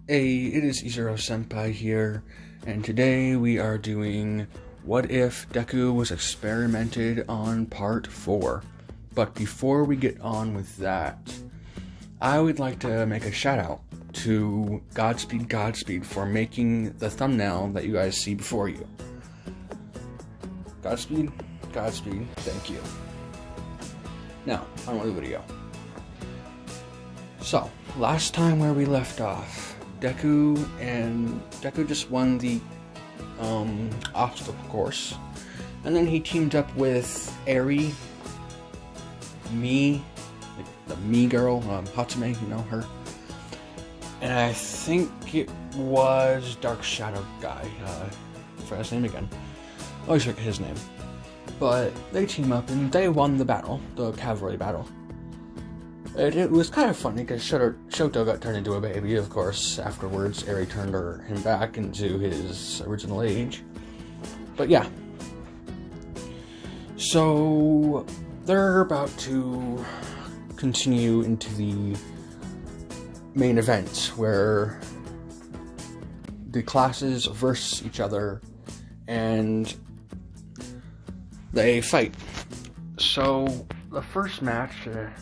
Hey, it is Izuro Senpai here, and today we are doing What If Deku Was Experimented on Part 4. But before we get on with that, I would like to make a shout out to Godspeed for making the thumbnail that you guys see before you. Godspeed, thank you. Now, on with the video. So, last time where we left off, Deku just won the obstacle course, and then he teamed up with Eri, the me girl, Hatsume, you know her, and I think it was Dark Shadow guy. I forgot his name again. I always forget his name. But they team up and they won the battle, the cavalry battle. It was kind of funny because Shoto got turned into a baby, of course. Afterwards, Eri turned him back into his original age. But yeah. So, they're about to continue into the main event where the classes verse each other and they fight. So, the first match,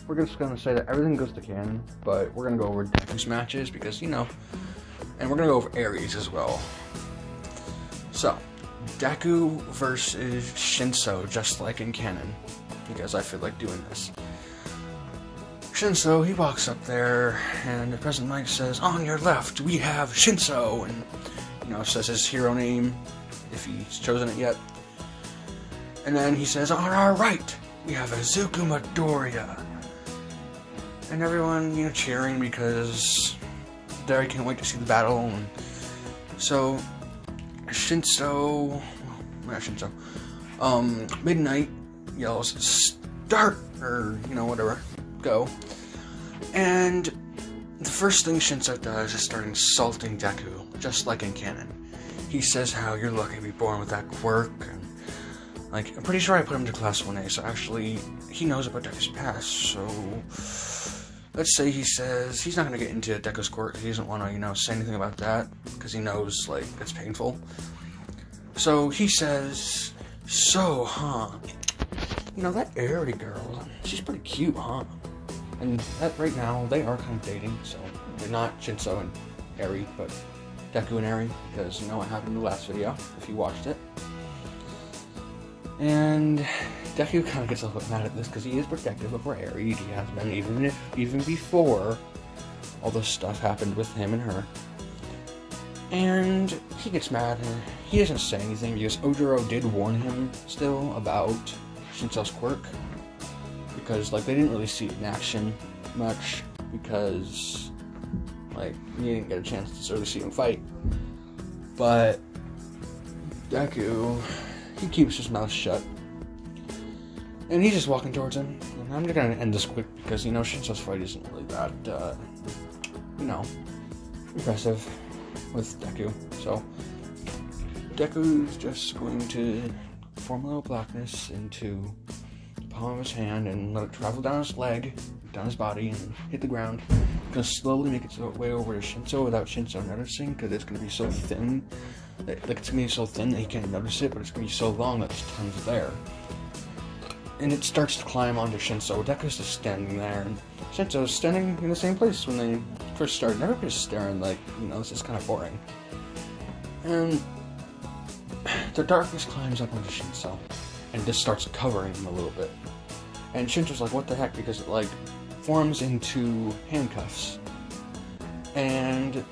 we're just going to say that everything goes to canon, but we're going to go over Deku's matches because, you know, and we're going to go over Aries as well. So, Deku versus Shinso, just like in canon, because I feel like doing this. Shinso, he walks up there, and the President Mike says, "On your left, we have Shinso," and, you know, says his hero name, if he's chosen it yet. And then he says, "On our right, we have Izuku Midoriya." And everyone, you know, cheering because they can't wait to see the battle. And so, Midnight yells, "Start!" or, you know, whatever, go. And the first thing Shinso does is start insulting Deku, just like in canon. He says how you're lucky to be born with that quirk, and like, I'm pretty sure I put him to class 1A, so actually, he knows about Deku's past, so let's say he says he's not going to get into Deku's quirk, he doesn't want to, you know, say anything about that, because he knows, like, it's painful. So he says, "So, huh, you know, that Eri girl, she's pretty cute, huh?" And that, right now, they are kind of dating, so they're not Shinso and Eri, but Deku and Eri, because you know what happened in the last video, if you watched it. And Deku kind of gets a little bit mad at this because he is protective over Eri. He has been even before all this stuff happened with him and her. And he gets mad and he doesn't say anything because Ojiro did warn him still about Shinso's quirk. Because, like, they didn't really see it in action much because, like, he didn't get a chance to really see him fight. But Deku, he keeps his mouth shut. And he's just walking towards him. And I'm gonna end this quick because, you know, Shinso's fight isn't really that, you know, impressive with Deku. So, Deku's just going to form a little blackness into the palm of his hand and let it travel down his leg, down his body, and hit the ground. Gonna slowly make its way over to Shinso without Shinso noticing because it's gonna be so thin. Like, it's gonna be so thin that he can't notice it, but it's gonna be so long that his tongue's there. And it starts to climb onto Shinso. Deku's just standing there, and Shinso's standing in the same place when they first started. And everybody's staring like, you know, this is kind of boring. And the darkness climbs up onto Shinso, and just starts covering him a little bit. And Shinso's like, what the heck? Because it, like, forms into handcuffs. And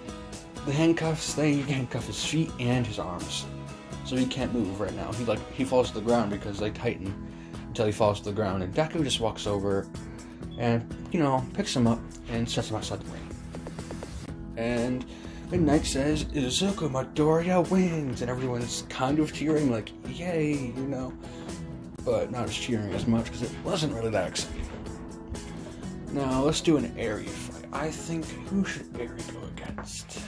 the handcuffs, they handcuff his feet and his arms. So he can't move right now. He falls to the ground because they tighten until he falls to the ground. And Deku just walks over and, you know, picks him up and sets him outside the ring. And Midnight says, "Izuku Midoriya wins!" And everyone's kind of cheering, like, yay, you know. But not as cheering as much because it wasn't really that exciting. Now, let's do an Eri fight. I think, who should Eri go against?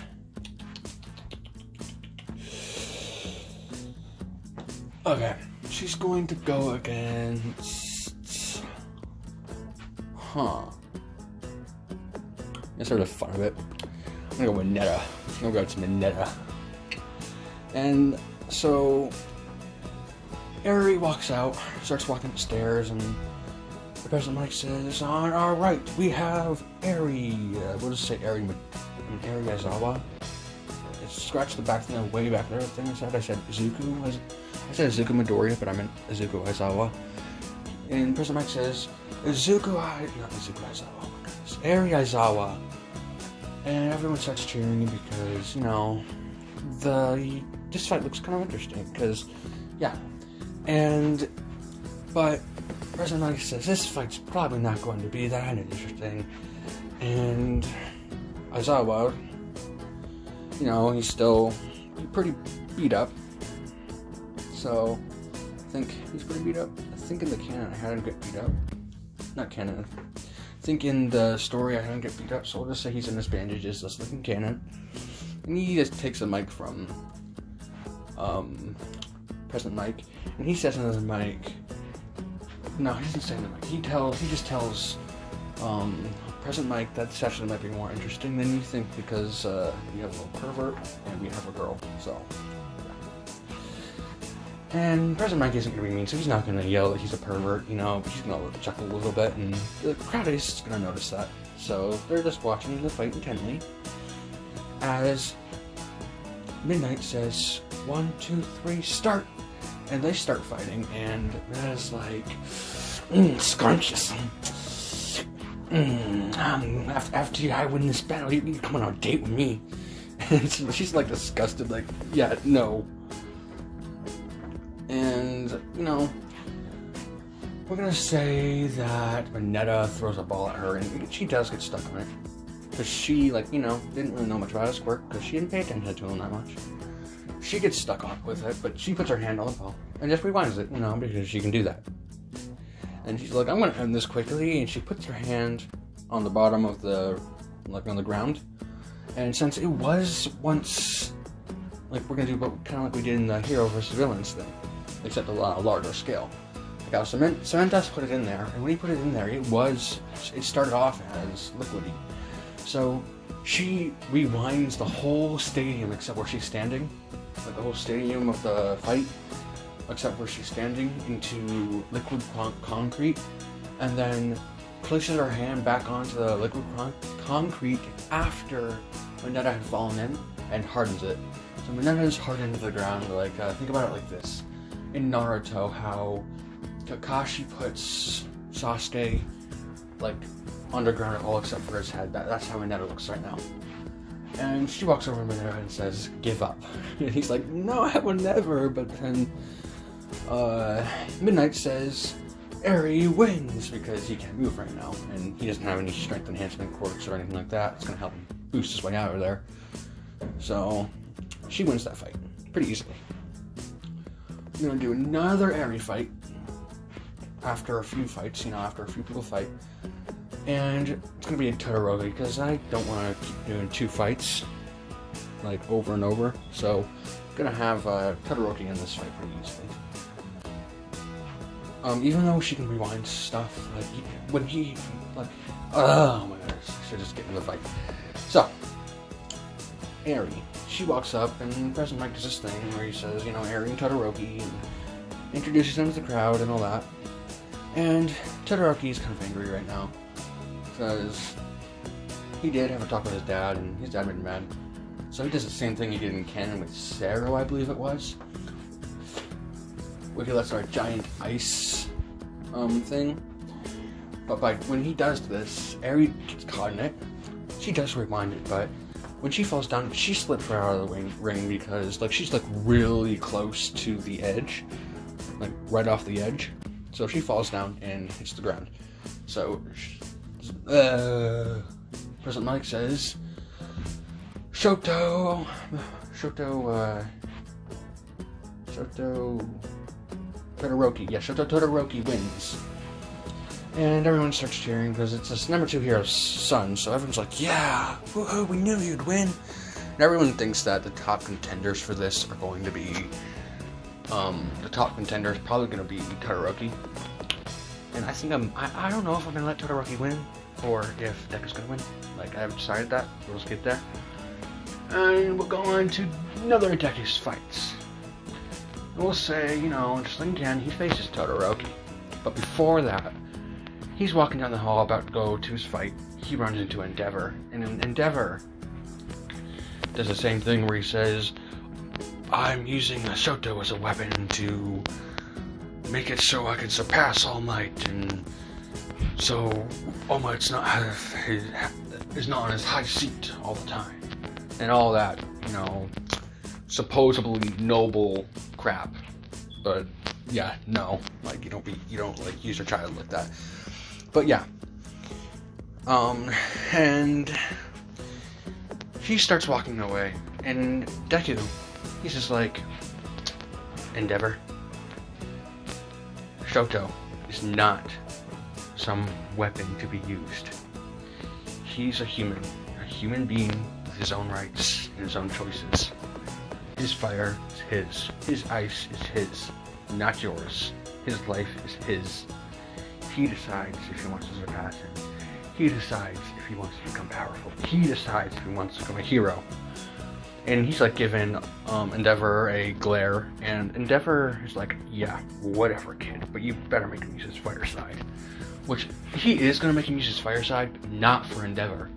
Okay, she's going to go against... Let's sort of fun of it. I'm gonna go with Mineta. I'm gonna go to Mineta. And so Eri walks out, starts walking upstairs, and the President Mike says, "On our right, we have Eri." We'll just say Eri Aizawa. Scratch the back thing way back there. The thing I said Izuku. I said Izuku Midoriya, but I meant Izuku Aizawa. And President Mike says, not Izuku Aizawa. Oh my goodness, Eri Aizawa. And everyone starts cheering because, you know, this fight looks kind of interesting, because, yeah. But President Mike says, this fight's probably not going to be that interesting. And Aizawa, you know, he's still pretty beat up. So, I think he's pretty beat up. I think in the canon I had him get beat up. Not canon. I think in the story I had him get beat up, so we'll just say he's in his bandages, just like in canon. And he just takes the mic from President Mike, and he says into the mic, no, he doesn't say in the mic, he just tells President Mike that this actually might be more interesting than you think, because you have a little pervert and we have a girl, so yeah. And President Mike isn't going to be mean, so he's not going to yell that he's a pervert, you know, he's going to chuckle a little bit, and the crowd is going to notice that. So they're just watching the fight intently, as Midnight says, 1, 2, 3, start! And they start fighting, and that is like, scrumptious. After I win this battle, you come on a date with me. And she's like disgusted, like, yeah, no. And, you know, we're gonna say that Mineta throws a ball at her, and she does get stuck on it. Because she, like, you know, didn't really know much about his quirk, because she didn't pay attention to him that much. She gets stuck on with it, but she puts her hand on the ball and just rewinds it, you know, because she can do that. And she's like, I'm gonna end this quickly, and she puts her hand on the bottom of the, like, on the ground. And since it was once, like, we're gonna do kind of like we did in the hero versus villains thing, except a larger scale. Like, how Cementos put it in there, and when he put it in there, it started off as liquidy. So she rewinds the whole stadium except where she's standing, like the whole stadium of the fight, except where she's standing, into liquid concrete, and then places her hand back onto the liquid concrete after Mineta had fallen in, and hardens it. So Mineta is hardened to the ground. Like, think about it like this. In Naruto, how Kakashi puts Sasuke, like, underground all except for his head. That's how Mineta looks right now. And she walks over to Mineta and says, give up. And he's like, no, I will never. But then Midnight says, Eri wins, because he can't move right now, and he doesn't have any strength enhancement quirks or anything like that. It's going to help him boost his way out of there. So she wins that fight pretty easily. We're going to do another Eri fight after a few fights, you know, after a few people fight. And it's going to be a Todoroki, because I don't want to keep doing 2 fights, like, over and over. So I'm going to have Todoroki in this fight pretty easily. Even though she can rewind stuff, like, when he, like, oh my goodness, I should just get into the fight. So, Eri, she walks up, and President Mike does this thing where he says, you know, Eri and Todoroki, and introduces them to the crowd and all that. And Todoroki is kind of angry right now, because he did have a talk with his dad, and his dad made him mad. So he does the same thing he did in canon with Sero, I believe it was, where he lets our giant ice thing. But when he does this, Eri gets caught in it. She does rewind it, but when she falls down, she slips right out of the ring, because, like, she's, like, really close to the edge, like, right off the edge. So she falls down and hits the ground. So President Mike says, Shoto Todoroki. Yeah, Shoto Todoroki wins. And everyone starts cheering, because it's this number 2 hero's son, so everyone's like, yeah, woohoo, we knew you'd win. And everyone thinks that the top contenders for this are going to be, the top contender is probably going to be Todoroki. And I think I don't know if I'm going to let Todoroki win, or if Deku's going to win. Like, I haven't decided that. We'll just get there. And we'll go on to another Deku's fights. We'll say, you know, just like again, he faces Todoroki. But before that, he's walking down the hall about to go to his fight. He runs into Endeavor. And Endeavor does the same thing where he says, I'm using a Shoto as a weapon to make it so I can surpass All Might, and so All Might's not is not on his high seat all the time, and all that, you know, supposedly noble crap. But yeah, no, like you don't like use your child like that. But yeah, and he starts walking away, and Deku, he's just like, Endeavor, Shoto is not some weapon to be used. He's a human being with his own rights and his own choices. His fire is his ice is his, not yours. His life is his. He decides if he wants to surpass him. He decides if he wants to become powerful. He decides if he wants to become a hero. And he's like giving Endeavor a glare, and Endeavor is like, yeah, whatever, kid, but you better make him use his fire side. Which he is going to make him use his fire side, but not for Endeavor.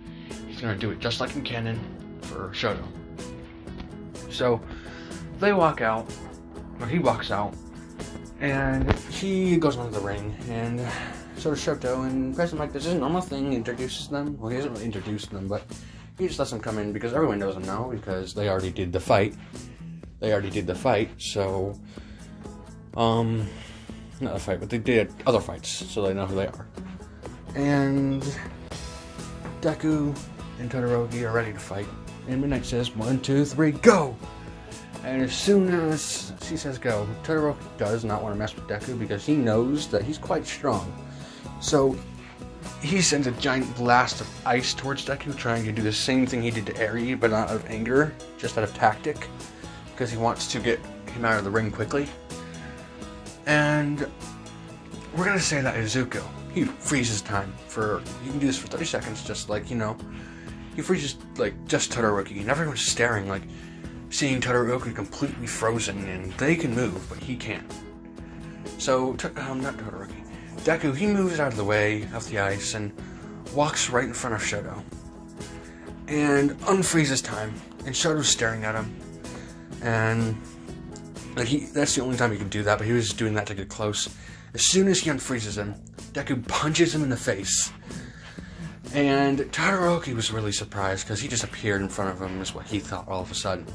He's going to do it just like in canon for Shoto. So they walk out, or he walks out, and he goes onto the ring, and so does Shoto, and President Mike does his normal thing, introduces them. Well, he doesn't really introduce them, but he just lets them come in because everyone knows them now because they already did the fight. So, not a fight, but they did other fights, so they know who they are. And Deku and Todoroki are ready to fight. And Midnight says, 1, 2, 3, go! And as soon as she says go, Todoroki does not want to mess with Deku because he knows that he's quite strong. So he sends a giant blast of ice towards Deku, trying to do the same thing he did to Eri, but not out of anger, just out of tactic, because he wants to get him out of the ring quickly. And we're going to say that Izuku, he freezes time for, you can do this for 30 seconds, just like, you know, he freezes, like, just Todoroki, and everyone's staring, like, seeing Todoroki completely frozen, and they can move, but he can't. So, not Todoroki, Deku, he moves out of the way of the ice and walks right in front of Shoto. And unfreezes time, and Shoto's staring at him. And like that's the only time he can do that, but he was doing that to get close. As soon as he unfreezes him, Deku punches him in the face. And Todoroki was really surprised because he just appeared in front of him, is what he thought all of a sudden.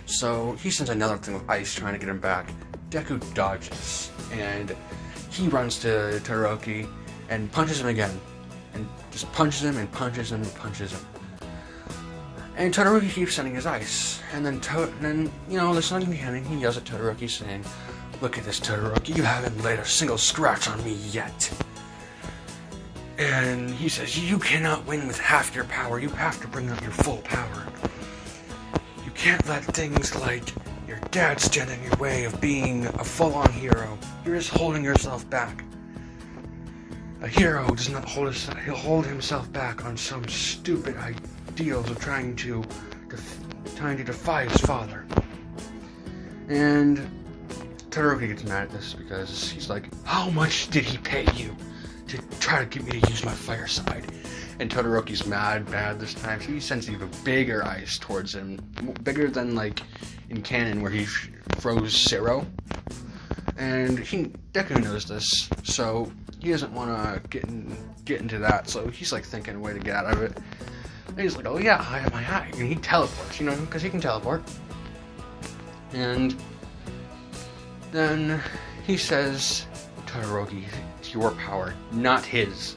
So he sends another thing with ice trying to get him back. Deku dodges, and he runs to Todoroki and punches him again. And just punches him and punches him and punches him. And Todoroki keeps sending his ice. And then you know, there's something behind him. He yells at Todoroki saying, look at this, Todoroki, you haven't laid a single scratch on me yet. And he says, you cannot win with half your power. You have to bring up your full power. You can't let things like your dad stand in your way of being a full-on hero. You're just holding yourself back. A hero does not he'll hold himself back on some stupid ideals of trying to defy his father. And Todoroki gets mad at this because he's like, how much did he pay you to try to get me to use my fire side? And Todoroki's mad this time, so he sends even bigger ice towards him, bigger than like in canon where he froze Zero. And Deku knows this, so he doesn't want to get into that, so he's like thinking a way to get out of it. And he's like, oh yeah, I have my eye, and he teleports, you know, because he can teleport. And then he says, Todoroki, it's your power, not his.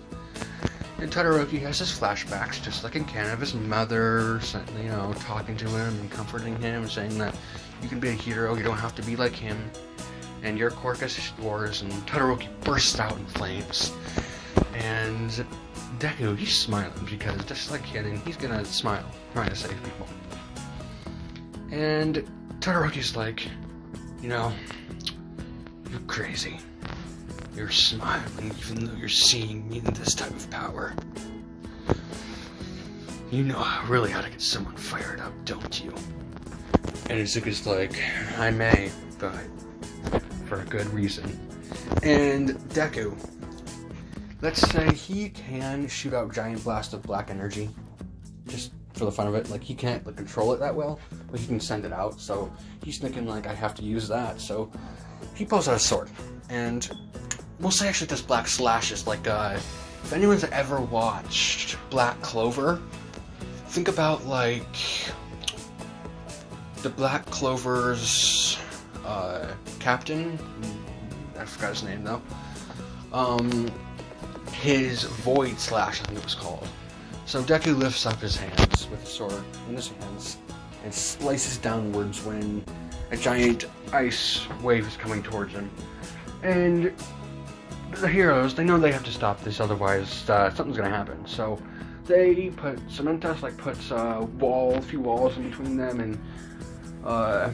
And Todoroki has his flashbacks, just like in canon, of his mother, you know, talking to him and comforting him, and saying that you can be a hero, you don't have to be like him, and your quirk is yours. And Todoroki bursts out in flames. And Deku, he's smiling because, just like canon, he's gonna smile, trying to save people. And Todoroki's like, you know, you're crazy. You're smiling even though you're seeing me in this type of power. You know really how to get someone fired up, don't you? And Izuku's like, I may, but for a good reason. And Deku, let's say he can shoot out giant blast of black energy, just for the fun of it. Like, he can't like control it that well, but he can send it out. So he's thinking like, I have to use that. So he pulls out a sword, and we'll say actually this black slashes. Like, if anyone's ever watched Black Clover, think about like the Black Clover's captain. I forgot his name though. His Void Slash, I think it was called. So Deku lifts up his hands with the sword in his hands and slices downwards when a giant ice wave is coming towards him. And the heroes, they know they have to stop this, otherwise something's gonna happen. So they put Cementos puts a few walls in between them, and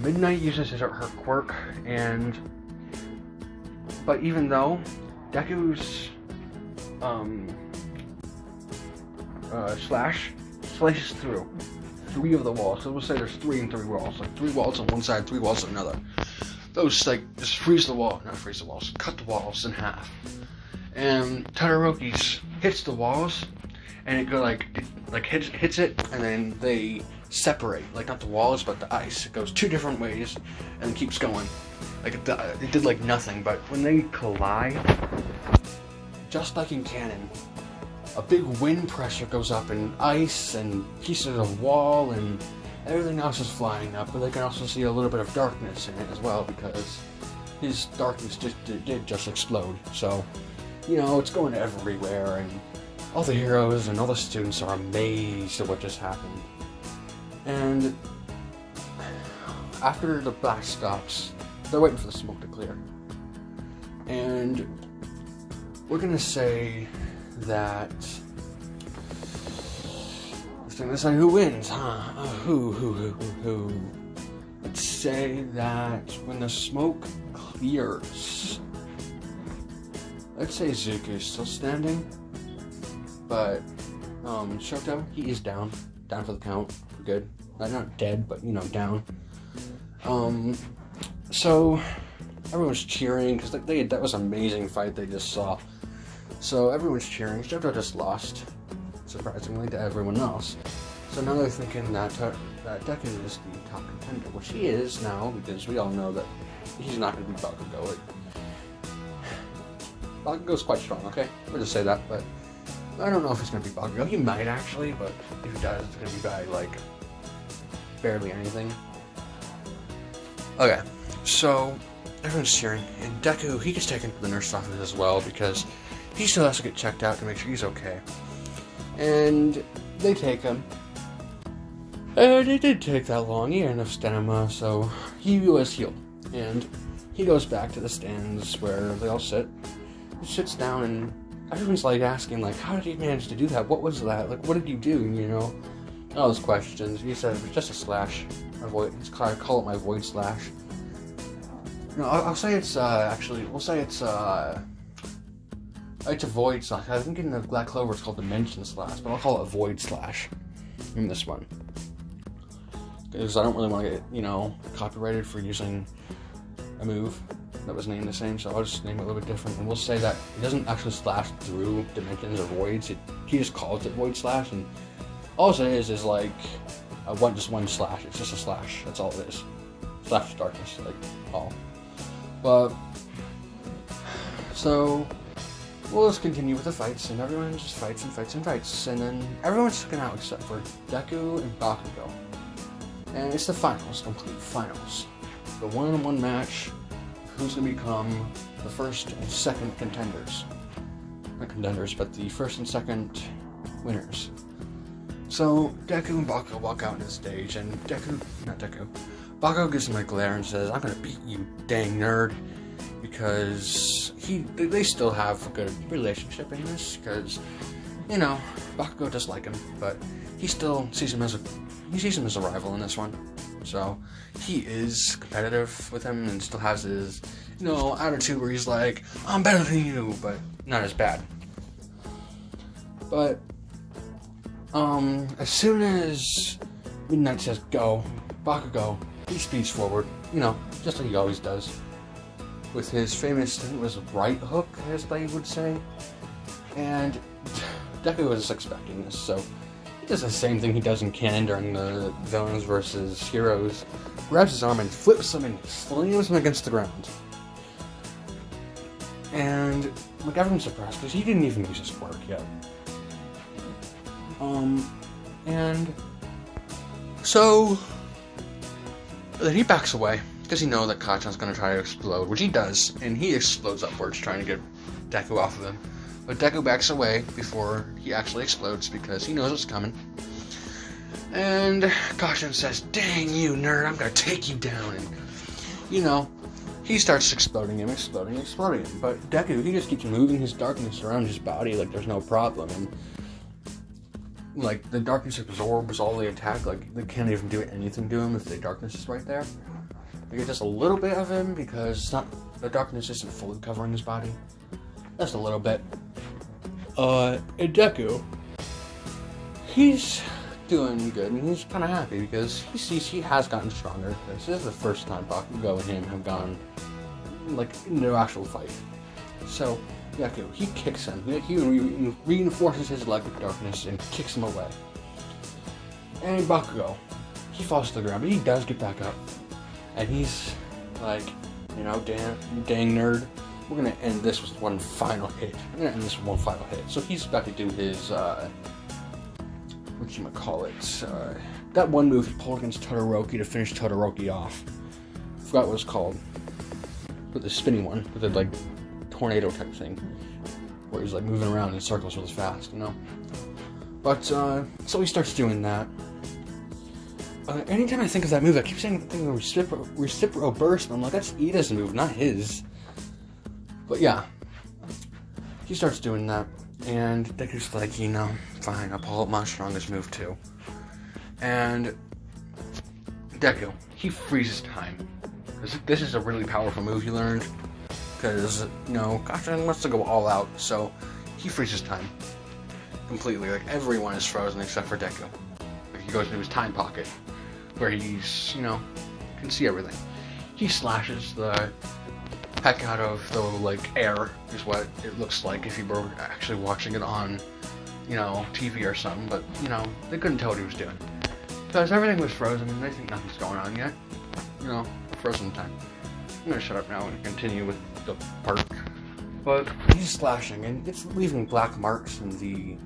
Midnight uses her quirk, but even though Deku's slash slices through 3 of the walls, so we'll say there's 3 and 3 walls, like 3 walls on one side, 3 walls on another. Those just cut the walls in half. And Todoroki's hits the walls, and it go hits it, and then they separate, like not the walls but the ice. It goes 2 different ways and keeps going. Like it did like nothing, but when they collide, just like in canon, a big wind pressure goes up, and ice and pieces of wall and everything else is flying up, but they can also see a little bit of darkness in it as well, because his darkness did just explode. So, you know, it's going everywhere, and all the heroes and all the students are amazed at what just happened. And after the blast stops, they're waiting for the smoke to clear. And we're gonna say that let's decide who wins, huh? Who? Let's say that when the smoke clears, let's say Zuko's still standing, but Shoto, he is down for the count, for good. Not dead, but you know, down. So everyone's cheering because that was an amazing fight they just saw. So everyone's cheering. Shoto just lost, surprisingly, to everyone else. So now they're thinking that Deku is the top contender, which he is now, because we all know that he's not going to beat Bakugo. Bakugo's quite strong, okay? We'll just say that, but I don't know if he's going to beat Bakugo. He might, actually, but if he does, it's going to be by, like, barely anything. Okay, so everyone's cheering, and Deku, he gets taken to the nurse's office as well, because he still has to get checked out to make sure he's okay. And they take him. And it didn't take that long. He had enough stamina, so he was healed. And he goes back to the stands where they all sit. He sits down, and everyone's like asking, like, how did he manage to do that? What was that? Like, what did you do? You know, all those questions. He said it was just a slash. I call it my void slash. No, I'll say it's we'll say it's a void slash. I think in the Black Clover it's called dimension slash, but I'll call it a void slash in this one, because I don't really want to get, you know, copyrighted for using a move that was named the same, so I'll just name it a little bit different, and we'll say that it doesn't actually slash through dimensions or voids. He just calls it void slash, and all it is like just one slash. It's just a slash. That's all it is. Slash darkness, like all. But so we'll just continue with the fights, and everyone just fights and fights and fights, and then everyone's taken out except for Deku and Bakugo. And it's the finals, complete finals. The one-on-one match of who's going to become the first and second contenders. Not contenders, but the first and second winners. So Deku and Bakugo walk out on the stage, and Bakugo gives him a glare and says, "I'm going to beat you, dang nerd," because they still have a good relationship in this, because, you know, Bakugo does like him, but he still sees him as a rival in this one. So he is competitive with him and still has his, you know, attitude where he's like, "I'm better than you," but not as bad. But As soon as Midnight says go, Bakugo, he speeds forward, you know, just like he always does. With his famous, I think it was right hook, as they would say. And Deku was expecting this, so he does the same thing he does in canon during the villains versus heroes. Grabs his arm and flips him and slams him against the ground. And like everyone's surprised because he didn't even use his quirk yet. And so then he backs away because he knows that Kacchan's going to try to explode, which he does, and he explodes upwards trying to get Deku off of him. But Deku backs away before he actually explodes because he knows what's coming. And Kacchan says, "Dang you, nerd, I'm going to take you down." And, you know, he starts exploding him. But Deku, he just keeps moving his darkness around his body like there's no problem. And like, the darkness absorbs all the attack. Like, they can't even do anything to him if the darkness is right there. They get just a little bit of him because the darkness isn't fully covering his body. Just a little bit. And Deku, he's doing good, and he's kind of happy because he sees he has gotten stronger. This is the first time Bakugo and him have gone, like, into an actual fight. So, Deku, he kicks him. He reinforces his leg with darkness and kicks him away. And Bakugo, he falls to the ground, but he does get back up. And he's like, you know, dang nerd, we're gonna end this with one final hit. So he's about to do his, whatchamacallit, that one move he pulled against Todoroki to finish Todoroki off. I forgot what it's called. But the spinning one, with the, like, tornado type thing. Where he's, like, moving around in circles really fast, you know? But, so he starts doing that. Anytime I think of that move, I keep saying reciprocal burst, and I'm like, that's Ida's move, not his. But yeah, he starts doing that, and Deku's like, you know, fine, I'll pull up my strongest move too. And Deku, he freezes time. This is a really powerful move he learned, because, you know, Kacchan wants to go all out, so he freezes time completely. Like, everyone is frozen except for Deku. Like, he goes into his time pocket, where he's, you know, can see everything. He slashes the heck out of the, like, air, is what it looks like if you were actually watching it on, you know, TV or something, but, you know, they couldn't tell what he was doing. Because everything was frozen, and they think nothing's going on yet. You know, frozen time. I'm gonna shut up now and continue with the part. But he's slashing, and it's leaving black marks in the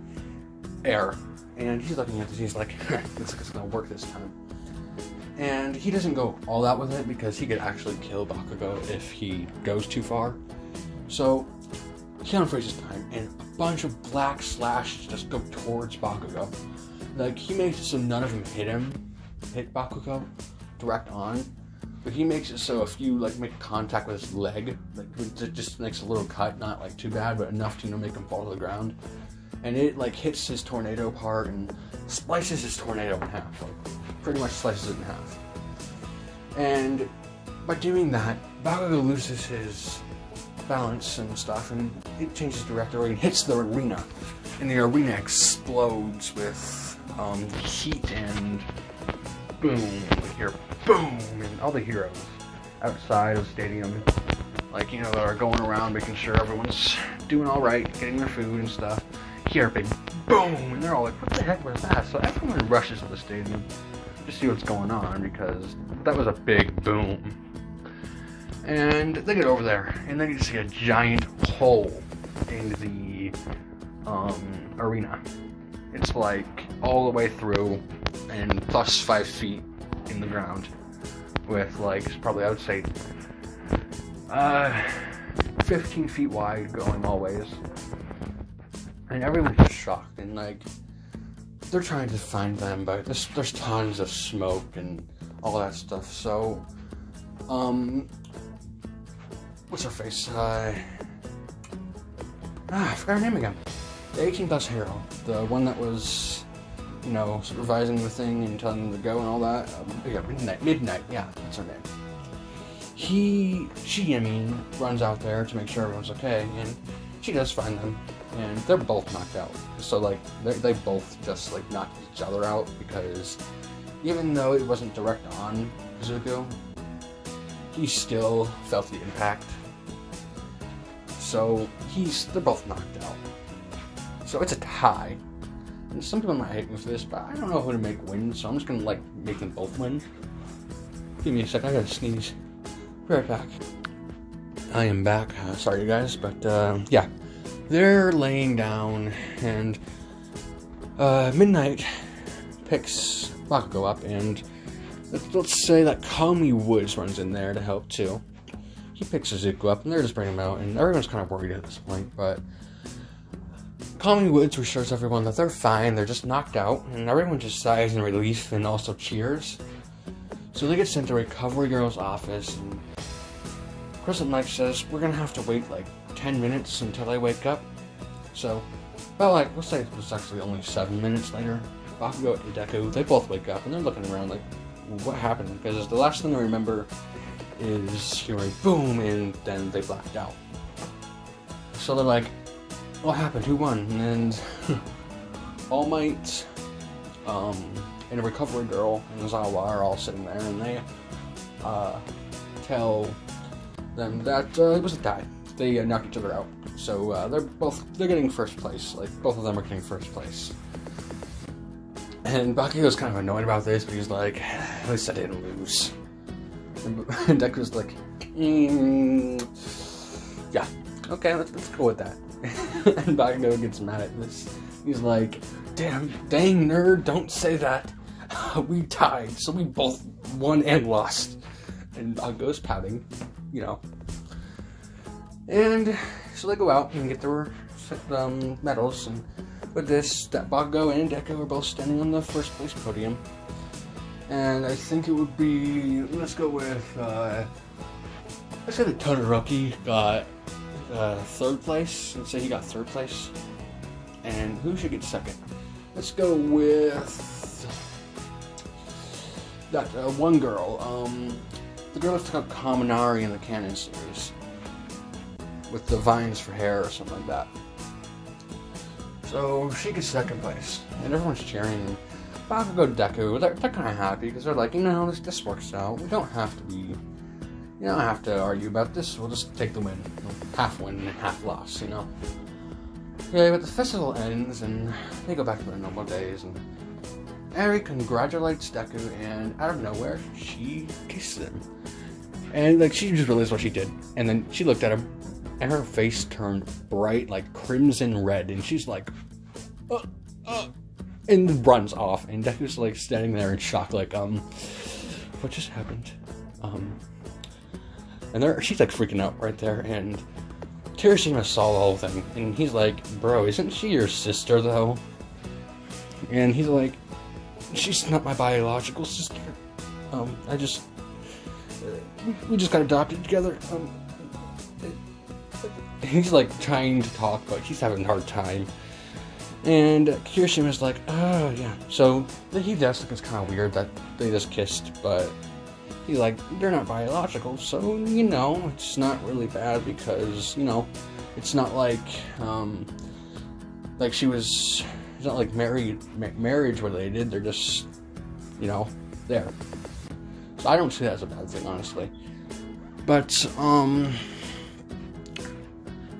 air. And he's looking at this, he's like, looks like it's gonna work this time. And he doesn't go all out with it because he could actually kill Bakugo if he goes too far. So he unfreezes time, and a bunch of black slashes just go towards Bakugo. Like, he makes it so none of them hit Bakugo direct on. But he makes it so if you, like, make contact with his leg, like, it just makes a little cut, not, like, too bad, but enough to, you know, make him fall to the ground. And it, like, hits his tornado part and splices his tornado in half. Like, pretty much slices it in half. And by doing that, Bakugo loses his balance and stuff, and it changes direction and hits the arena. And the arena explodes with heat and boom. You hear boom, and all the heroes outside of the stadium, like, you know, that are going around making sure everyone's doing all right, getting their food and stuff, hear a big boom, and they're all like, what the heck was that? So everyone rushes to the stadium to see what's going on, because that was a big boom. And they get over there, and then you see a giant hole in the arena. It's like all the way through, and plus 5 feet in the ground, with, like, probably, I would say, 15 feet wide going all ways. And everyone's just shocked, and, like, they're trying to find them, but there's tons of smoke and all that stuff. So, what's her face? I forgot her name again. The 18+ hero, the one that was, you know, supervising the thing and telling them to go and all that. Yeah, Midnight. Yeah, that's her name. She runs out there to make sure everyone's okay, and she does find them. and they're both knocked out. So like they both just like knocked each other out, because even though it wasn't direct on Zuko, he still felt the impact. So they're both knocked out. So it's a tie. And some people might hate me for this, but I don't know who to make win, so I'm just gonna like make them both win. Give me a sec, I gotta sneeze. Be right back. I am back. Sorry, you guys, but yeah, they're laying down, and Midnight picks Bakugo up, and let's say that Kami Woods runs in there to help too. He picks Zuko up, and they're just bringing him out, and everyone's kind of worried at this point, but Kami Woods reassures everyone that they're fine, they're just knocked out, and everyone just sighs in relief and also cheers. So they get sent to Recovery Girl's office, and Crescent Knight says, we're gonna have to wait like 10 minutes until they wake up. So, well, like, let's say it was actually only 7 minutes later. Bakugo and Deku, they both wake up, and they're looking around like, what happened? Because the last thing I remember is hearing boom, and then they blacked out. So they're like, what happened? Who won? And All Might, and a Recovery Girl and Zawa are all sitting there, and they tell them that it was a tie. They knocked each other out. So they're getting first place. Like, both of them are getting first place. And Bakugo's kind of annoyed about this, but he's like, at least I didn't lose. And Deku's like, yeah, okay, let's go with that. And Bakugo gets mad at this. He's like, dang nerd, don't say that. We tied, so we both won and lost. And Bakugo's pouting, you know. And so they go out and get their medals, and with this, that Bakugo and Deku are both standing on the first place podium. And I think it would be, let's go with, let's say that Todoroki got third place, and say he got third place. And who should get second? Let's go with that one girl, the girl that's called Kaminari in the Canon series, with the vines for hair or something like that. So she gets second place, and everyone's cheering. Bakugo, Deku, they're kind of happy, because they're like, you know, this works out. We don't have to argue about this. We'll just take the win. Half win and half loss, you know? Yeah, but the festival ends, and they go back to their normal days, and Eri congratulates Deku, and out of nowhere, she kisses him. And, like, she just realized what she did. And then she looked at him, and her face turned bright, like, crimson red, and she's like, and runs off, and Deku's, like, standing there in shock, like, what just happened? And she's, like, freaking out right there, and Kirishima saw the whole thing, and he's like, bro, isn't she your sister, though? And he's like, she's not my biological sister. We just got adopted together. He's, like, trying to talk, but he's having a hard time. And Kirishima's like, oh, yeah. So he does think it's kind of weird that they just kissed, but he's like, they're not biological, so, you know, it's not really bad, because, you know, it's not like, it's not like marriage related, they're just, you know, there. So I don't see that as a bad thing, honestly. But,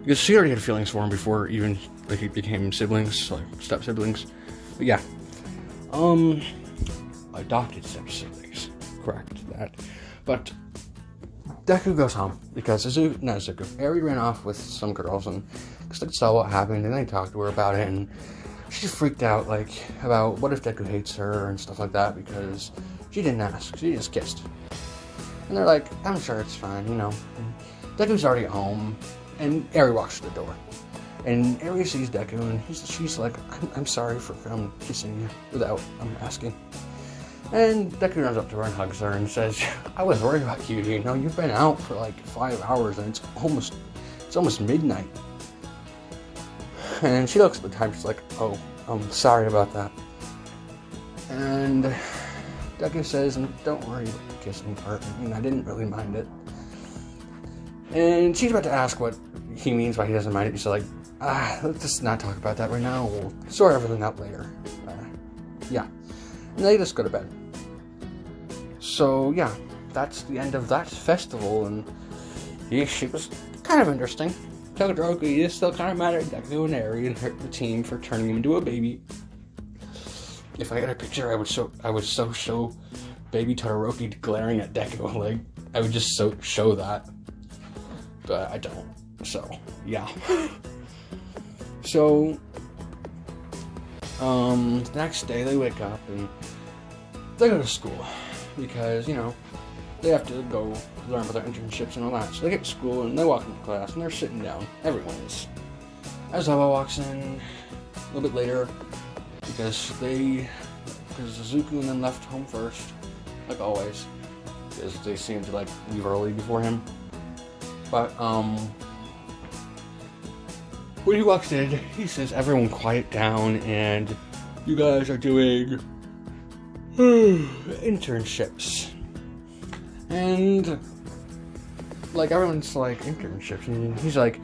because she already had feelings for him before even, like, he became siblings, like, step-siblings. But yeah. Adopted step-siblings. Correct that. But Deku goes home because Eri ran off with some girls, and because they saw what happened, and they talked to her about it, and she freaked out, like, about what if Deku hates her and stuff like that, because she didn't ask, she just kissed. And they're like, I'm sure it's fine, you know. And Deku's already at home, and Eri walks to the door. And Eri sees Deku, and she's like, I'm sorry for kissing you without asking. And Deku runs up to her and hugs her and says, I was worried about you, you know, you've been out for like 5 hours, and it's almost midnight. And she looks at the time, she's like, oh, I'm sorry about that. And Deku says, don't worry about the kissing part, I mean, I didn't really mind it. And she's about to ask what he means by he doesn't mind it. He's like, let's just not talk about that right now. We'll sort everything out later. Yeah. And they just go to bed. So, yeah, that's the end of that festival, and she was kind of interesting. Todoroki is still kind of mad at Deku and Eri and the team for turning him into a baby. If I had a picture, I would so show baby Todoroki glaring at Deku. Like, I would just show that. But I don't. So, yeah. So, the next day they wake up and they go to school. Because, you know, they have to go learn about their internships and all that. So they get to school and they walk into class and they're sitting down. Everyone is. Aizawa walks in a little bit later because Zuko and them left home first, like always, because they seem to like leave early before him. But when he walks in, he says, "Everyone quiet down, and you guys are doing internships." And like everyone's like, internships, and he's like,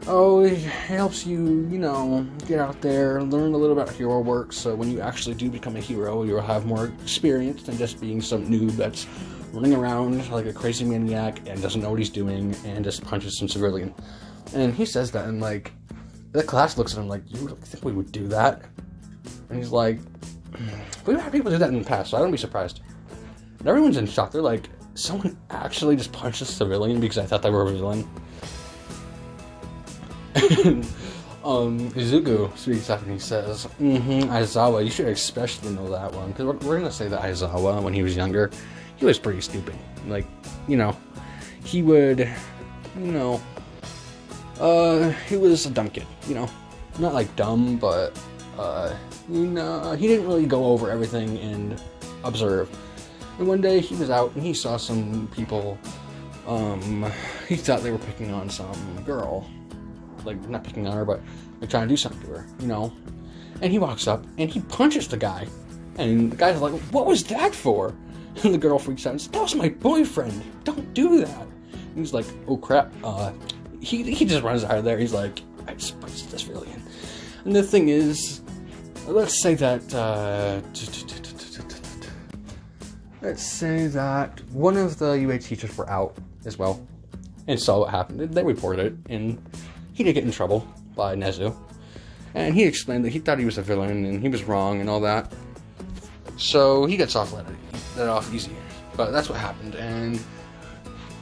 "Oh, it helps you, you know, get out there, learn a little about hero work, so when you actually do become a hero, you'll have more experience than just being some noob that's running around like a crazy maniac and doesn't know what he's doing and just punches some civilian." And he says that, and like the class looks at him like, "You really think we would do that?" And he's like, "We've had people do that in the past, so I don't be surprised." And everyone's in shock. They're like, "Someone actually just punched a civilian because I thought they were a villain?" Izuku speaks up and he says, Aizawa, you should especially know that one, because we're gonna say that Aizawa, when he was younger, he was pretty stupid. Like, you know, he would, you know, he was a dumb kid, you know, not like dumb, but, you know, he didn't really go over everything and observe. And one day he was out and he saw some people, he thought they were picking on some girl. Like, not picking on her, but like trying to do something to her, you know? And he walks up and he punches the guy. And the guy's like, "What was that for?" And the girl freaks out and says, "That was my boyfriend. Don't do that." And he's like, "Oh crap." He just runs out of there. He's like, "I just punched this civilian." And the thing is, let's say that one of the UA teachers were out as well and saw what happened. They reported it, and he did get in trouble by Nezu. And he explained that he thought he was a villain and he was wrong and all that. So he gets let off easy. But that's what happened. And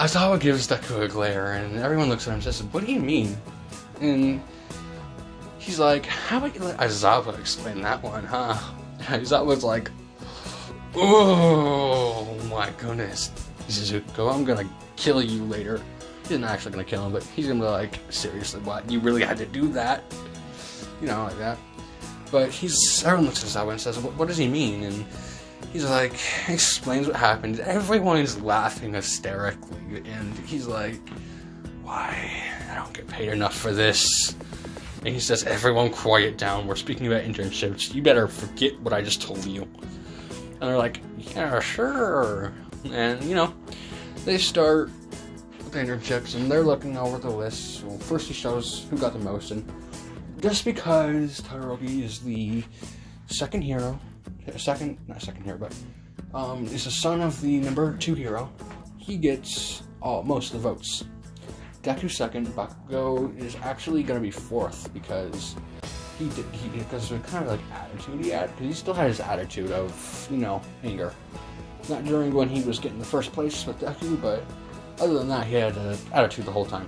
Aizawa gives Deku a glare, and everyone looks at him and says, "What do you mean?" And he's like, "How about you let Aizawa explain that one, huh?" And Aizawa's like, "Oh my goodness, Zuko, I'm gonna kill you later." He's not actually gonna kill him, but he's gonna be like, "Seriously, what? You really had to do that?" You know, like that. But everyone looks at Aizawa and says, what does he mean? And he's like, explains what happened. Everyone's laughing hysterically, and he's like, "Why? I don't get paid enough for this." And he says, "Everyone quiet down. We're speaking about internships. You better forget what I just told you." And they're like, "Yeah, sure." And, you know, they start with the internships, and they're looking over the list. Well, first he shows who got the most, and just because Todoroki is the second hero, is the son of the number 2 hero, he gets most of the votes. Deku second, Bakugo is actually going to be 4th because because of the kind of like attitude he had, because he still had his attitude of, you know, anger. Not during when he was getting the first place with Deku, but other than that, he had an attitude the whole time.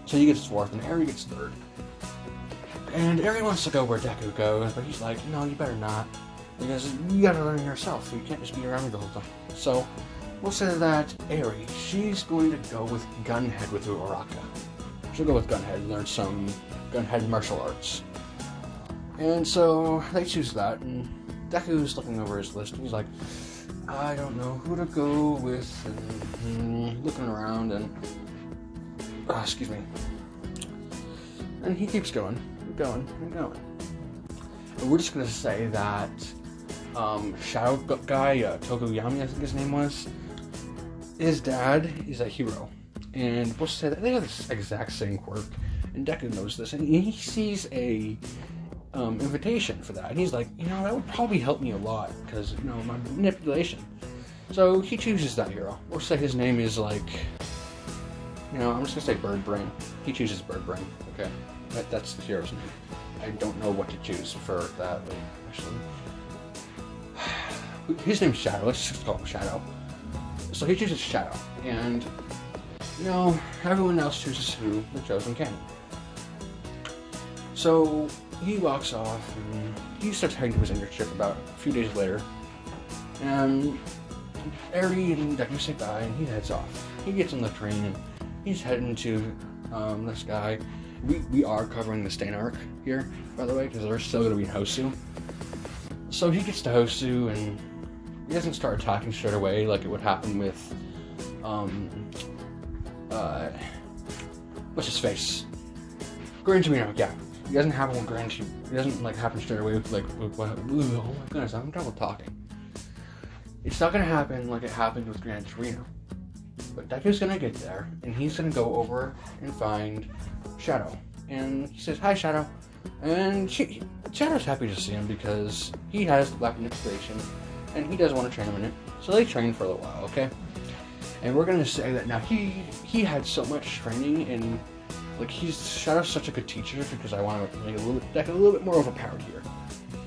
So he gets 4th, and Eri gets 3rd. And Eri wants to go where Deku goes, but he's like, "No, you better not, because you gotta learn yourself. You can't just be around me the whole time." So we'll say that Eri, she's going to go with Gunhead with Uraraka. She'll go with Gunhead and learn some Gunhead martial arts. And so they choose that, and Deku's looking over his list, and he's like, "I don't know who to go with," and looking around, and excuse me. And he keeps going. And we're just gonna say that Shadow guy, Toguyami, I think his name was, his dad is a hero, and we'll say that they have this exact same quirk, And Deku knows this, and he sees a invitation for that, and he's like, that would probably help me a lot, because, my manipulation. So he chooses that hero. We'll say his name is like, I'm just gonna say Bird Brain. He chooses Bird Brain, okay? That's the hero's name. I don't know what to choose for that, but actually, his name's Shadow. Let's just call him Shadow. So he chooses Shadow, and everyone else chooses who the chosen can. So he walks off, and he starts heading to his internship about a few days later, and Eri and Deku say bye, and he heads off. He gets on the train, and he's heading to this guy. We are covering the Stain arc here, by the way, because they're still going to be in Hosu. So he gets to Hosu, and he doesn't start attacking straight away like it would happen with, what's his face? Gran Torino, yeah. It doesn't happen with Gran Torino. It doesn't, happen straight away with, oh my goodness, I'm having trouble talking. It's not going to happen like it happened with Gran Torino. But Deku's going to get there, and he's going to go over and find Shadow. And he says, "Hi, Shadow." And Shadow's happy to see him because he has black manipulation, and he does want to train him in it. So they train for a little while, okay? And we're going to say that now he had so much training, and Shadow's such a good teacher, because I want to make Deku a little bit more overpowered here.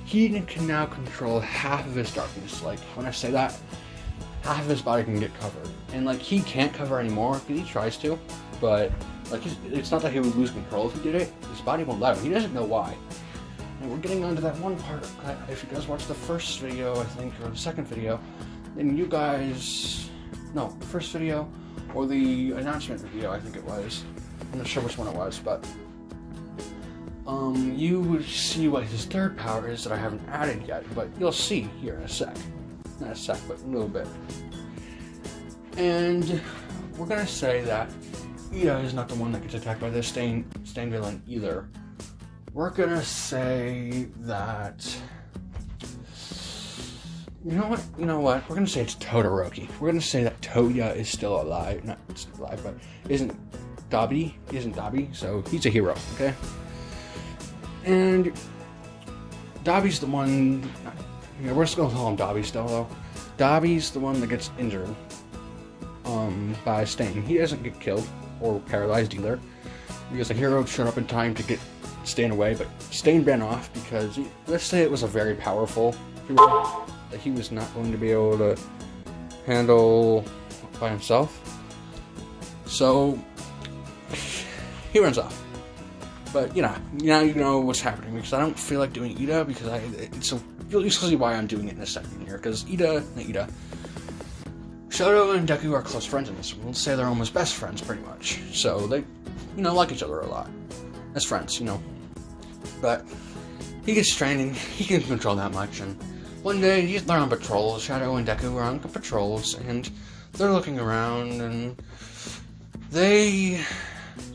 He can now control half of his darkness. When I say that, half of his body can get covered. And, he can't cover anymore, because he tries to, but, it's not that he would lose control if he did it. His body won't let him. He doesn't know why. And we're getting onto that one part. If you guys watched the first video, I think, or the second video, then you guys... No, the first video, or the announcement video, I think it was. I'm not sure which one it was, but... you would see what his third power is that I haven't added yet, but you'll see here in a sec. Not a sec, but a little bit. And we're gonna say that Ida is not the one that gets attacked by this Stain villain either. We're gonna say that... You know what? We're gonna say it's Todoroki. We're gonna say that Toya is still alive. Not still alive, but isn't Dabi, so he's a hero, okay? And Dabi's the one... we're just gonna call him Dabi still, though. Dabi's the one that gets injured by Stain. He doesn't get killed or paralyzed either, because the hero showed up in time to get Stain away, but Stain ran off because, let's say it was a very powerful hero that he was not going to be able to handle by himself. So he runs off. But now you know what's happening, because I don't feel like doing Ida, because you'll see why I'm doing it in a second here, because Shadow and Deku are close friends in this one. Let's say they're almost best friends, pretty much. So they, like each other a lot. As friends, But he gets training, he can control that much, and one day they're on patrol. Shadow and Deku are on patrols, and they're looking around, and they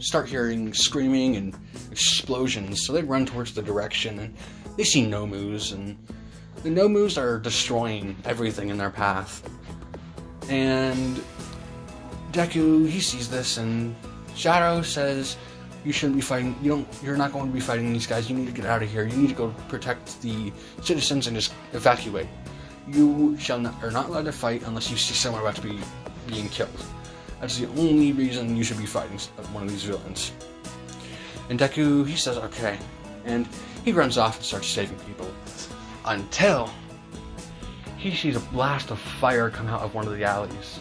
start hearing screaming and explosions, so they run towards the direction, and they see Nomus, and the Nomus are destroying everything in their path. And Deku, he sees this, and Shadow says, "You shouldn't be fighting, you're not going to be fighting these guys, you need to get out of here, you need to go protect the citizens and just evacuate. You are not allowed to fight unless you see someone about to be being killed. That's the only reason you should be fighting one of these villains." And Deku, he says, "Okay." And he runs off and starts saving people. Until he sees a blast of fire come out of one of the alleys.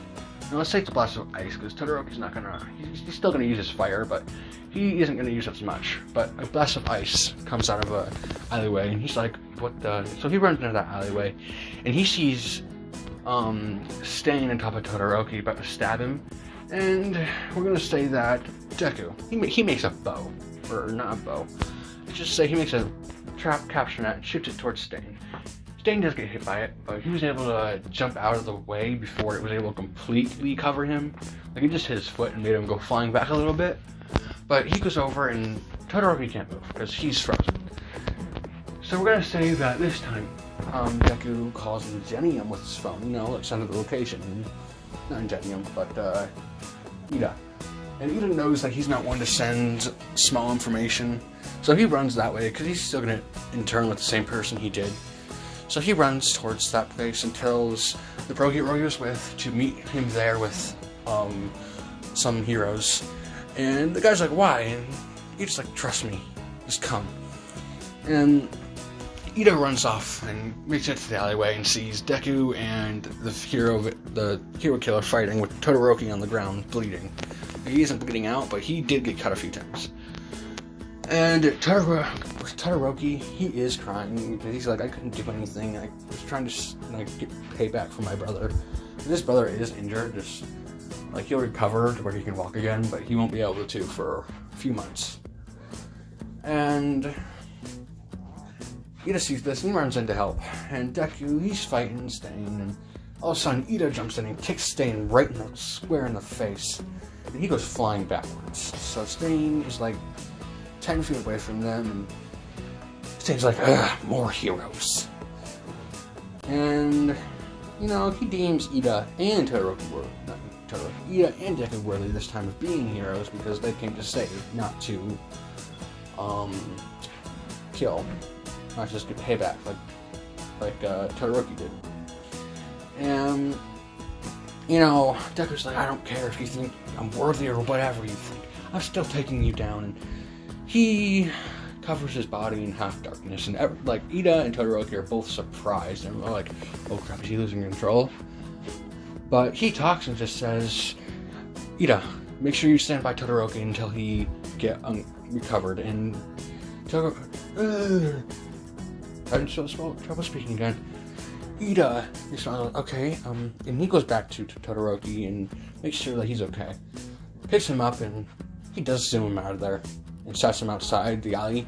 Now let's say it's a blast of ice, because Todoroki's not gonna... He's still gonna use his fire, but he isn't gonna use it as much. But a blast of ice comes out of a alleyway, and he's like, "What the..." So he runs into that alleyway, and he sees Stain on top of Todoroki about to stab him. And we're gonna say that Deku, he makes a bow, or not a bow. Let's just say he makes a trap capture net and shoots it towards Stain. Stain does get hit by it, but he was able to jump out of the way before it was able to completely cover him. It just hit his foot and made him go flying back a little bit. But he goes over, and Todoroki can't move because he's frozen. So we're gonna say that this time, Deku calls Ingenium with his phone. Send the location. Not Ingenium, but Ida. And Ida knows that he's not one to send small information, so he runs that way, because he's still going to intern with the same person he did. So he runs towards that place and tells the pro hero he was with to meet him there with some heroes. And the guy's like, why? And Ida's like, trust me, just come. And Ida runs off and makes it to the alleyway and sees Deku and the hero killer fighting with Todoroki on the ground, bleeding. He isn't bleeding out, but he did get cut a few times. And Todoroki, he is crying because he's like, I couldn't do anything. I was trying to get payback for my brother. And this brother is injured, just like he'll recover to where he can walk again, but he won't be able to for a few months. And Ida sees this and runs in to help. And Deku, he's fighting Stain, and all of a sudden Ida jumps in and kicks Stain right in the square in the face. And he goes flying backwards. So Stain is like 10 feet away from them, and Stain's like, more heroes. And, you know, he deems Ida and Todoroki worthy, not Todoroki, Ida and Deku worthy this time of being heroes because they came to save, not to, kill. Not just get payback like Todoroki did. And, you know, Deku's like, I don't care if you think I'm worthy or whatever you think. I'm still taking you down. And he covers his body in half darkness. And, like, Ida and Todoroki are both surprised. And they're like, oh crap, is he losing control? But he talks and just says, Ida, make sure you stand by Todoroki until he get recovered. And Todoroki, having trouble speaking again. Ida is like, okay, and he goes back to Todoroki and makes sure that he's okay. Picks him up and he does zoom him out of there and sets him outside the alley.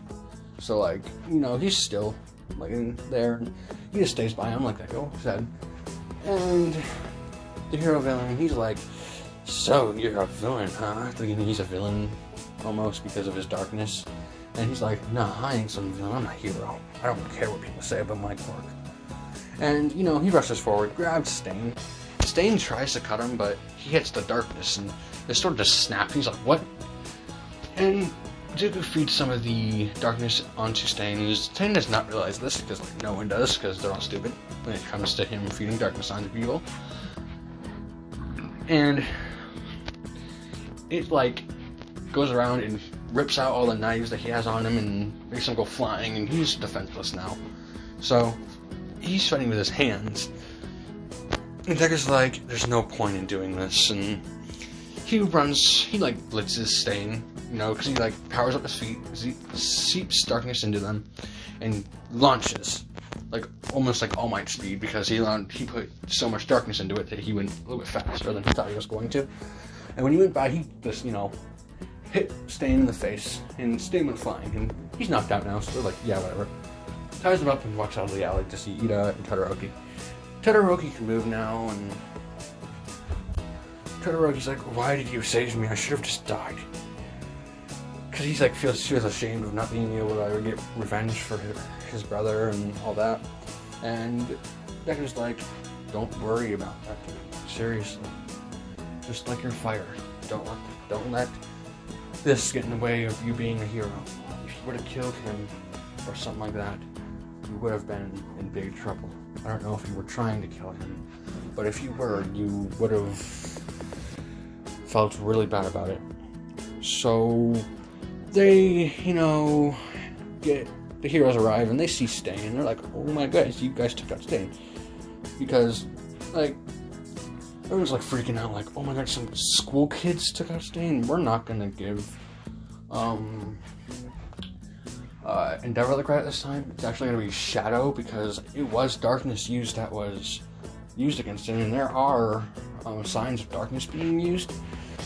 So, like, you know, he's still, like, in there. And he just stays by him, like Deku said. And the hero villain, he's like, so you're a villain, huh? Thinking he's a villain almost because of his darkness. And he's like, nah, I ain't some villain, I'm a hero. I don't care what people say about my quirk. And, you know, he rushes forward, grabs Stain. Stain tries to cut him, but he hits the darkness, and they sort of just snap. He's like, what? And Deku feeds some of the darkness onto Stain. Stain does not realize this, because, like, no one does, because they're all stupid when it comes to him feeding darkness onto people. And it, like, goes around and rips out all the knives that he has on him and makes him go flying, and he's defenseless now. So he's fighting with his hands. And Deku's like, there's no point in doing this, and he like blitzes Stain, you know, because he like powers up his feet, he seeps darkness into them, and launches, like almost like All Might speed, because he put so much darkness into it that he went a little bit faster than he thought he was going to. And when he went by, he just, you know, hit Stain in the face, and Stain went flying, and he's knocked out now, so they're like, yeah, whatever. Ties him up and walks out of the alley to see Ida and Todoroki. Todoroki can move now, and Todoroki's like, why did you save me? I should have just died. Because he's like, feels ashamed of not being able to get revenge for his brother and all that. And Deku's like, don't worry about that, dude. Seriously. Just like your fire. Don't let this get in the way of you being a hero. If you would have killed him or something like that, you would have been in big trouble. I don't know if you were trying to kill him, but if you were, you would have felt really bad about it. So they, you know, the heroes arrive and they see Stain, and they're like, oh my goodness, you guys took out Stain. Because, like, everyone's like freaking out, like, oh my god, some school kids took out Stain. We're not gonna give Endeavor the credit this time. It's actually gonna be Shadow, because it was darkness used that was used against him, and there are signs of darkness being used.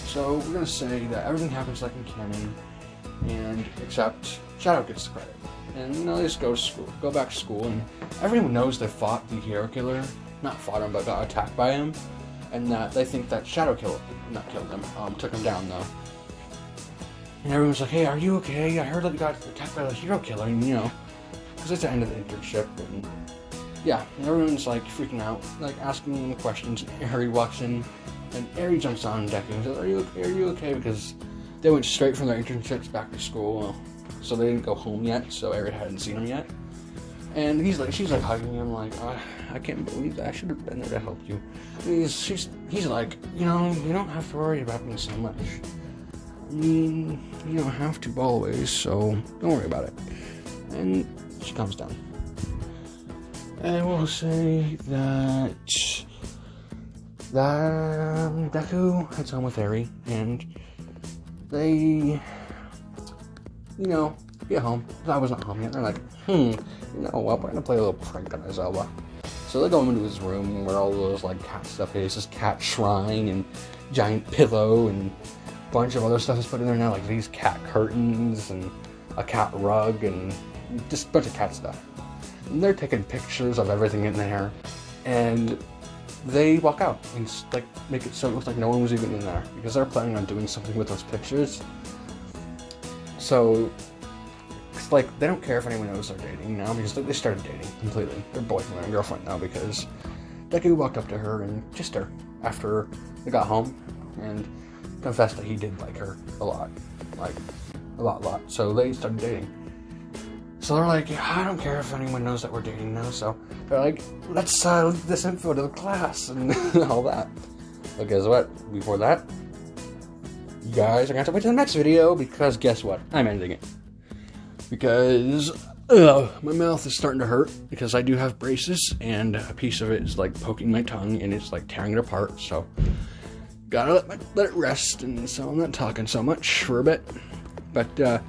So we're gonna say that everything happens like in canon, and except Shadow gets the credit. And, you know, they just go back to school, and everyone knows they fought the hero killer, not fought him, but got attacked by him, and that they think that Shadow killed him, took him down though. And everyone's like, hey, are you okay? I heard that you got attacked by the hero killer, and, you know, because it's the end of the internship, and yeah, and everyone's like freaking out, like asking him questions. And Harry walks in, And Eri jumps on Deku and says, are you okay? Because they went straight from their internships back to school, so they didn't go home yet, so Eri hadn't seen him yet. And she's like hugging him, like, I can't believe that, I should have been there to help you. And he's like, you know, you don't have to worry about me so much. I mean, you don't have to always, so don't worry about it. And she calms down. And I will say that Deku heads home with Eri, and they, you know, get home. I was not home yet. They're like, you know what, we're gonna play a little prank on Izawa. So they go into his room where all those, like, cat stuff is. This cat shrine and giant pillow and a bunch of other stuff is put in there now, like these cat curtains and a cat rug and just a bunch of cat stuff. And they're taking pictures of everything in there, and they walk out and like make it so it looks like no one was even in there, because they're planning on doing something with those pictures. So it's like they don't care if anyone knows they're dating now, because they started dating completely. They're boyfriend and girlfriend now, because Deku walked up to her and kissed her after they got home and confessed that he did like her a lot, like a lot. So they started dating. So they're like, I don't care if anyone knows that we're dating now. So they're like, let's leak this info to the class and all that. But guess what? Before that, you guys are gonna have to wait to the next video, because guess what? I'm ending it. Because my mouth is starting to hurt, because I do have braces and a piece of it is like poking my tongue and it's like tearing it apart. So gotta let it rest, and so I'm not talking so much for a bit. But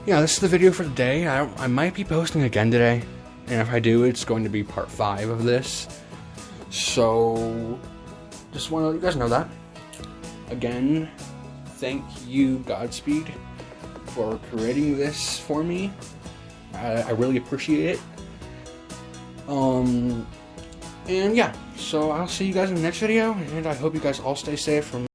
yeah, this is the video for today. I might be posting again today, and if I do, it's going to be part 5 of this. So just want to let you guys know that. Again, thank you, Godspeed, for creating this for me. I really appreciate it. And yeah, so I'll see you guys in the next video, and I hope you guys all stay safe from